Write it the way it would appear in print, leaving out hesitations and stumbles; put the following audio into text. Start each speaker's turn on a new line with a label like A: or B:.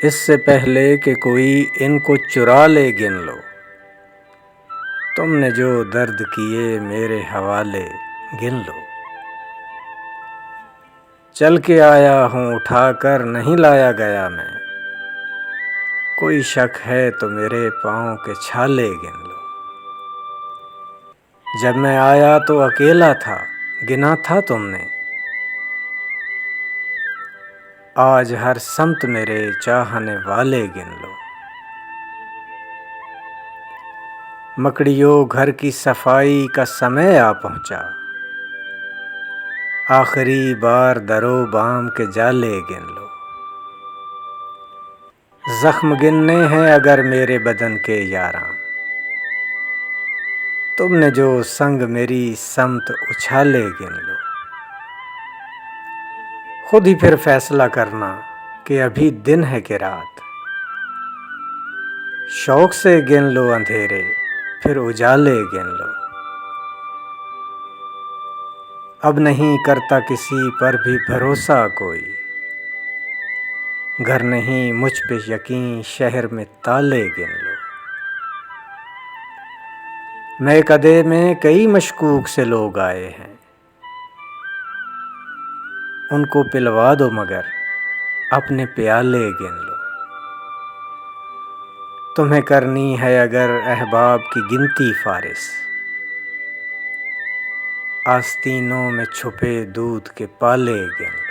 A: इससे पहले कि कोई इनको चुरा ले गिन लो। तुमने जो दर्द किए मेरे हवाले गिन लो। चल के आया हूँ उठाकर नहीं लाया गया मैं। कोई शक है तो मेरे पाँव के छाले गिन लो। जब मैं आया तो अकेला था, गिना था तुमने। आज हर समत मेरे चाहने वाले गिन लो। मकड़ियों घर की सफाई का समय आ पहुँचा। आखिरी बार दरो बाम के जाले गिन लो। जख्म गिनने हैं अगर मेरे बदन के यारां। तुमने जो संग मेरी समत उछाले गिन लो। खुद ही फिर फैसला करना कि अभी दिन है कि रात। शौक से गिन लो अंधेरे फिर उजाले गिन लो। अब नहीं करता किसी पर भी भरोसा कोई। घर नहीं मुझ पे यकीन शहर में ताले गिन लो। नए कदे में कई मशकूक से लोग आए हैं। उनको पिलवा दो मगर अपने प्याले गिन लो। तुम्हें करनी है अगर अहबाब की गिनती फारिस। आस्तीनों में छुपे दूध के पाले गिन लो।